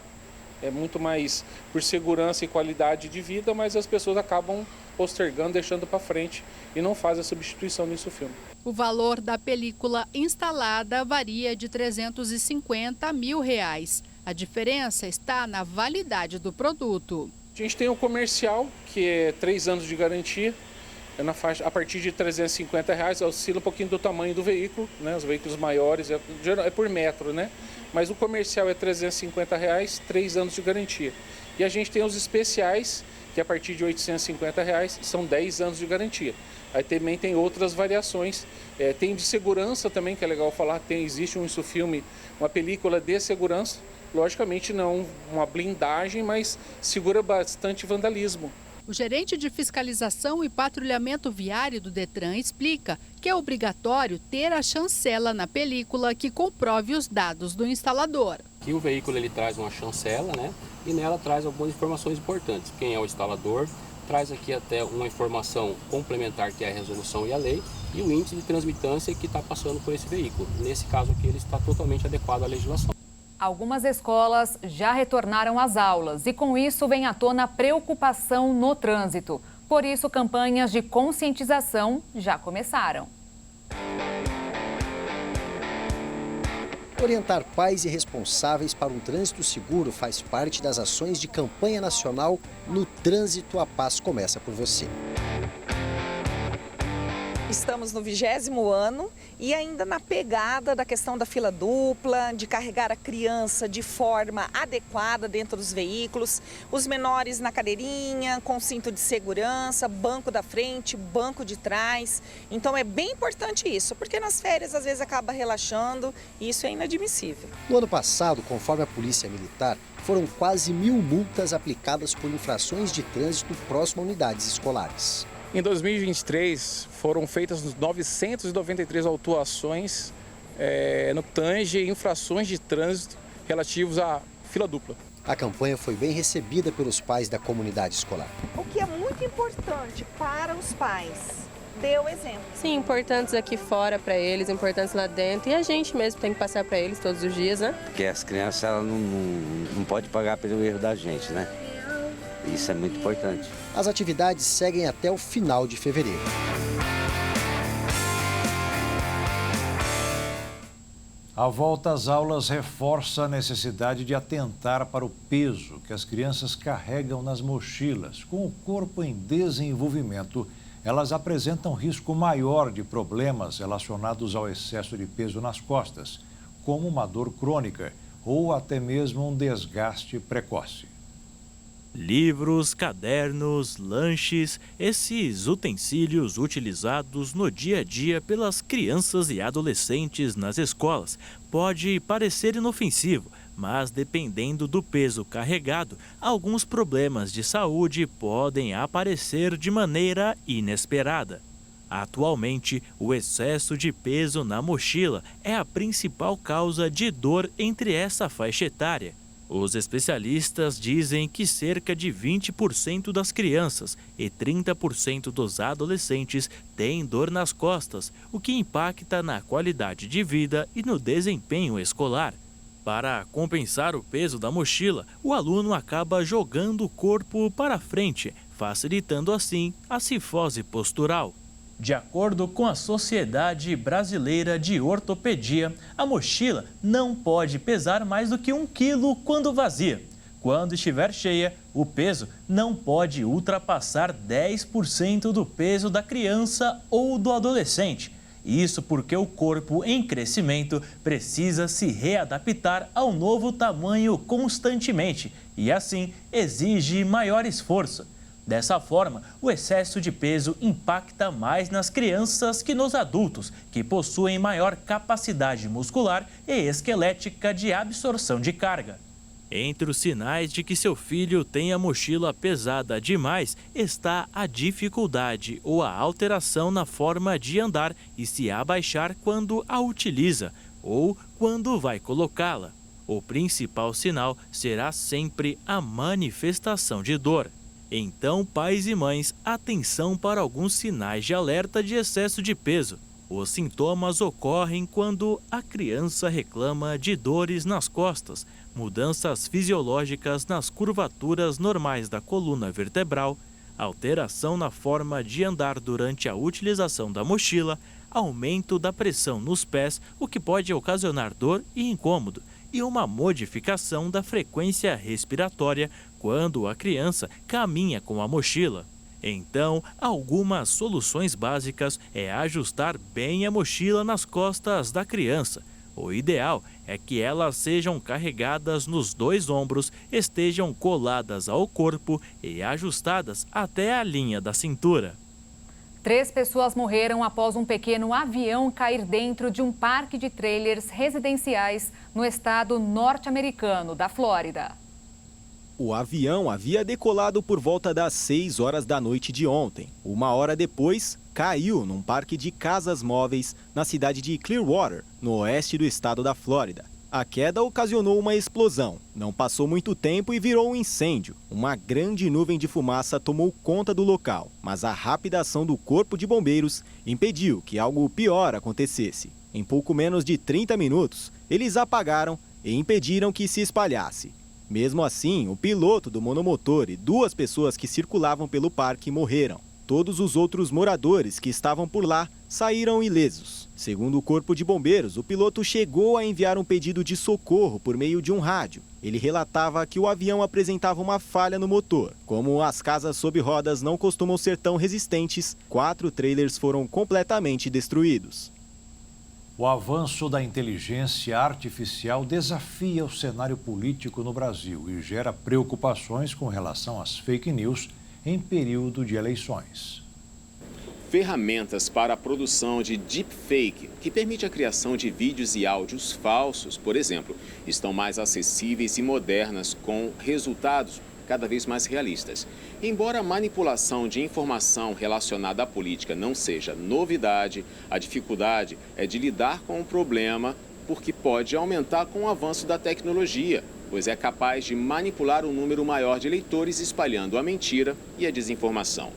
é muito mais por segurança e qualidade de vida, mas as pessoas acabam postergando, deixando para frente e não fazem a substituição do insufilme. O valor da película instalada varia de R$ 350 a R$ 1.000. A diferença está na validade do produto. A gente tem o comercial, que é 3 anos de garantia, é na faixa, a partir de R$ 350, oscila um pouquinho do tamanho do veículo, né? Os veículos maiores é por metro, né? Mas o comercial é R$ 350, 3 anos de garantia. E a gente tem os especiais, que a partir de R$ 850 são 10 anos de garantia. Aí também tem outras variações, tem de segurança também, que é legal falar, existe um insufilme, uma película de segurança, logicamente não uma blindagem, mas segura bastante vandalismo. O gerente de fiscalização e patrulhamento viário do Detran explica que é obrigatório ter a chancela na película que comprove os dados do instalador. Aqui o veículo ele traz uma chancela, né? E nela traz algumas informações importantes. Quem é o instalador, traz aqui até uma informação complementar que é a resolução e a lei e o índice de transmitância que está passando por esse veículo. Nesse caso aqui ele está totalmente adequado à legislação. Algumas escolas já retornaram às aulas e com isso vem à tona a preocupação no trânsito. Por isso, campanhas de conscientização já começaram. Orientar pais e responsáveis para um trânsito seguro faz parte das ações de campanha nacional No Trânsito, a Paz Começa por Você. Estamos no 20º ano e ainda na pegada da questão da fila dupla, de carregar a criança de forma adequada dentro dos veículos, os menores na cadeirinha, com cinto de segurança, banco da frente, banco de trás. Então é bem importante isso, porque nas férias às vezes acaba relaxando e isso é inadmissível. No ano passado, conforme a Polícia Militar, foram quase 1.000 multas aplicadas por infrações de trânsito próximo a unidades escolares. Em 2023, foram feitas 993 autuações no TANGE e infrações de trânsito relativos à fila dupla. A campanha foi bem recebida pelos pais da comunidade escolar. O que é muito importante para os pais, dê o exemplo. Sim, importantes aqui fora para eles, importantes lá dentro. E a gente mesmo tem que passar para eles todos os dias, né? Porque as crianças elas não podem pagar pelo erro da gente, né? Isso é muito importante. As atividades seguem até o final de fevereiro. A volta às aulas reforça a necessidade de atentar para o peso que as crianças carregam nas mochilas. Com o corpo em desenvolvimento, elas apresentam risco maior de problemas relacionados ao excesso de peso nas costas, como uma dor crônica ou até mesmo um desgaste precoce. Livros, cadernos, lanches, esses utensílios utilizados no dia a dia pelas crianças e adolescentes nas escolas pode parecer inofensivo, mas dependendo do peso carregado, alguns problemas de saúde podem aparecer de maneira inesperada. Atualmente, o excesso de peso na mochila é a principal causa de dor entre essa faixa etária. Os especialistas dizem que cerca de 20% das crianças e 30% dos adolescentes têm dor nas costas, o que impacta na qualidade de vida e no desempenho escolar. Para compensar o peso da mochila, o aluno acaba jogando o corpo para frente, facilitando assim a cifose postural. De acordo com a Sociedade Brasileira de Ortopedia, a mochila não pode pesar mais do que 1 quilo quando vazia. Quando estiver cheia, o peso não pode ultrapassar 10% do peso da criança ou do adolescente. Isso porque o corpo em crescimento precisa se readaptar ao novo tamanho constantemente e, assim, exige maior esforço. Dessa forma, o excesso de peso impacta mais nas crianças que nos adultos, que possuem maior capacidade muscular e esquelética de absorção de carga. Entre os sinais de que seu filho tem a mochila pesada demais está a dificuldade ou a alteração na forma de andar e se abaixar quando a utiliza ou quando vai colocá-la. O principal sinal será sempre a manifestação de dor. Então, pais e mães, atenção para alguns sinais de alerta de excesso de peso. Os sintomas ocorrem quando a criança reclama de dores nas costas, mudanças fisiológicas nas curvaturas normais da coluna vertebral, alteração na forma de andar durante a utilização da mochila, aumento da pressão nos pés, o que pode ocasionar dor e incômodo, e uma modificação da frequência respiratória quando a criança caminha com a mochila. Então, algumas soluções básicas é ajustar bem a mochila nas costas da criança. O ideal é que elas sejam carregadas nos 2 ombros, estejam coladas ao corpo e ajustadas até a linha da cintura. 3 pessoas morreram após um pequeno avião cair dentro de um parque de trailers residenciais no estado norte-americano da Flórida. O avião havia decolado por volta das 6 horas da noite de ontem. 1 hora depois, caiu num parque de casas móveis na cidade de Clearwater, no oeste do estado da Flórida. A queda ocasionou uma explosão. Não passou muito tempo e virou um incêndio. Uma grande nuvem de fumaça tomou conta do local, mas a rápida ação do Corpo de Bombeiros impediu que algo pior acontecesse. Em pouco menos de 30 minutos, eles apagaram e impediram que se espalhasse. Mesmo assim, o piloto do monomotor e 2 pessoas que circulavam pelo parque morreram. Todos os outros moradores que estavam por lá saíram ilesos. Segundo o Corpo de Bombeiros, o piloto chegou a enviar um pedido de socorro por meio de um rádio. Ele relatava que o avião apresentava uma falha no motor. Como as casas sob rodas não costumam ser tão resistentes, 4 trailers foram completamente destruídos. O avanço da inteligência artificial desafia o cenário político no Brasil e gera preocupações com relação às fake news em período de eleições. Ferramentas para a produção de deepfake, que permite a criação de vídeos e áudios falsos, por exemplo, estão mais acessíveis e modernas, com resultados cada vez mais realistas. Embora a manipulação de informação relacionada à política não seja novidade, a dificuldade é de lidar com o problema, porque pode aumentar com o avanço da tecnologia, pois é capaz de manipular um número maior de eleitores espalhando a mentira e a desinformação.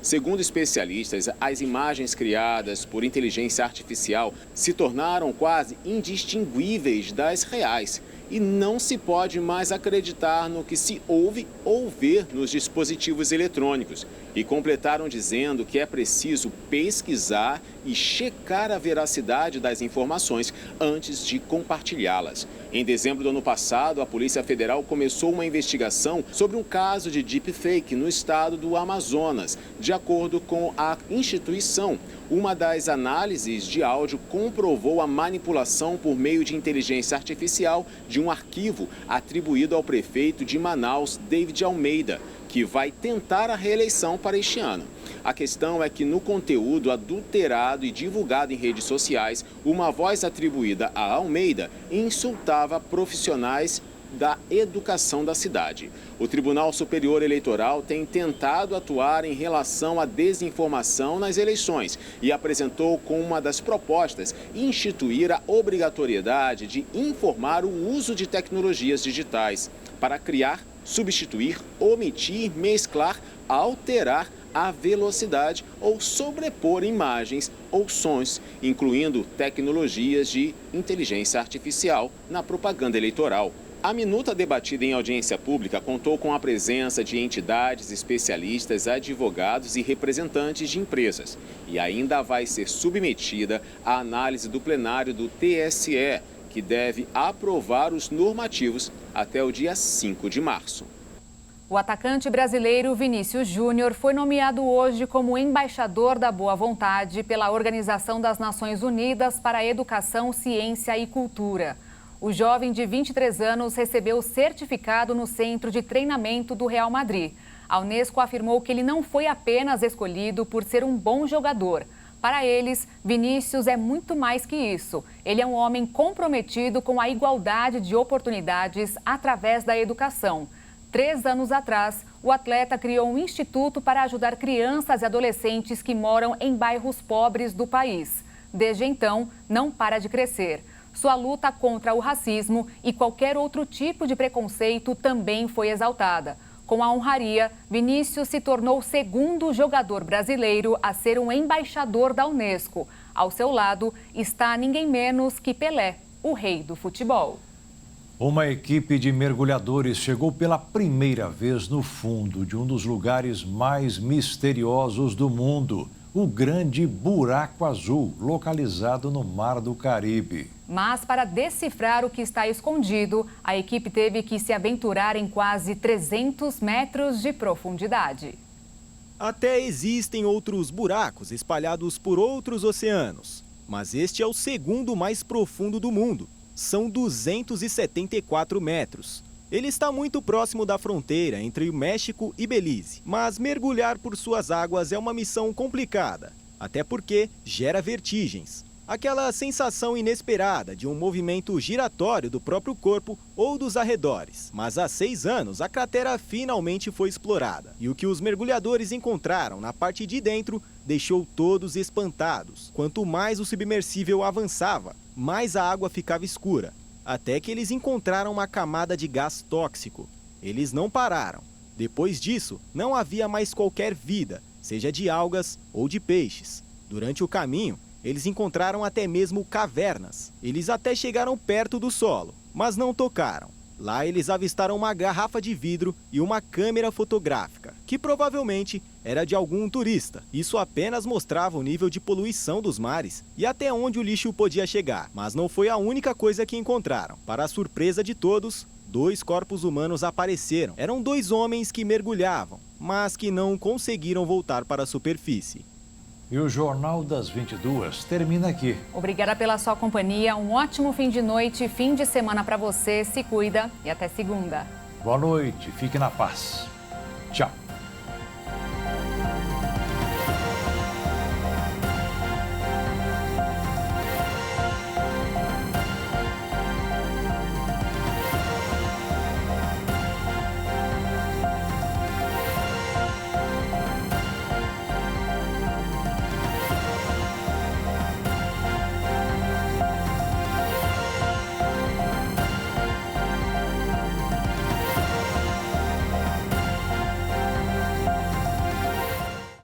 Segundo especialistas, as imagens criadas por inteligência artificial se tornaram quase indistinguíveis das reais e não se pode mais acreditar no que se ouve ou vê nos dispositivos eletrônicos. E completaram dizendo que é preciso pesquisar e checar a veracidade das informações antes de compartilhá-las. Em dezembro do ano passado, a Polícia Federal começou uma investigação sobre um caso de deepfake no estado do Amazonas. De acordo com a instituição, uma das análises de áudio comprovou a manipulação por meio de inteligência artificial de um arquivo atribuído ao prefeito de Manaus, David Almeida, que vai tentar a reeleição para este ano. A questão é que no conteúdo adulterado e divulgado em redes sociais, uma voz atribuída a Almeida insultava profissionais da educação da cidade. O Tribunal Superior Eleitoral tem tentado atuar em relação à desinformação nas eleições e apresentou como uma das propostas instituir a obrigatoriedade de informar o uso de tecnologias digitais para criar, substituir, omitir, mesclar, alterar a velocidade ou sobrepor imagens ou sons, incluindo tecnologias de inteligência artificial na propaganda eleitoral. A minuta debatida em audiência pública contou com a presença de entidades, especialistas, advogados e representantes de empresas. E ainda vai ser submetida à análise do plenário do TSE, que deve aprovar os normativos até o dia 5 de março. O atacante brasileiro Vinícius Júnior foi nomeado hoje como embaixador da boa vontade pela Organização das Nações Unidas para a Educação, Ciência e Cultura. O jovem de 23 anos recebeu o certificado no centro de treinamento do Real Madrid. A Unesco afirmou que ele não foi apenas escolhido por ser um bom jogador. Para eles, Vinícius é muito mais que isso. Ele é um homem comprometido com a igualdade de oportunidades através da educação. 3 anos atrás, o atleta criou um instituto para ajudar crianças e adolescentes que moram em bairros pobres do país. Desde então, não para de crescer. Sua luta contra o racismo e qualquer outro tipo de preconceito também foi exaltada. Com a honraria, Vinícius se tornou o segundo jogador brasileiro a ser um embaixador da Unesco. Ao seu lado está ninguém menos que Pelé, o rei do futebol. Uma equipe de mergulhadores chegou pela primeira vez no fundo de um dos lugares mais misteriosos do mundo, o Grande Buraco Azul, localizado no Mar do Caribe. Mas para decifrar o que está escondido, a equipe teve que se aventurar em quase 300 metros de profundidade. Até existem outros buracos espalhados por outros oceanos, mas este é o segundo mais profundo do mundo. São 274 metros. Ele está muito próximo da fronteira entre o México e Belize, mas mergulhar por suas águas é uma missão complicada, até porque gera vertigens. Aquela sensação inesperada de um movimento giratório do próprio corpo ou dos arredores. Mas há 6 anos, a cratera finalmente foi explorada. E o que os mergulhadores encontraram na parte de dentro deixou todos espantados. Quanto mais o submersível avançava, mais a água ficava escura. Até que eles encontraram uma camada de gás tóxico. Eles não pararam. Depois disso, não havia mais qualquer vida, seja de algas ou de peixes. Durante o caminho, eles encontraram até mesmo cavernas. Eles até chegaram perto do solo, mas não tocaram. Lá eles avistaram uma garrafa de vidro e uma câmera fotográfica, que provavelmente era de algum turista. Isso apenas mostrava o nível de poluição dos mares e até onde o lixo podia chegar. Mas não foi a única coisa que encontraram. Para a surpresa de todos, 2 corpos humanos apareceram. Eram 2 homens que mergulhavam, mas que não conseguiram voltar para a superfície. E o Jornal das 22 termina aqui. Obrigada pela sua companhia, um ótimo fim de noite, fim de semana para você, se cuida e até segunda. Boa noite, fique na paz. Tchau.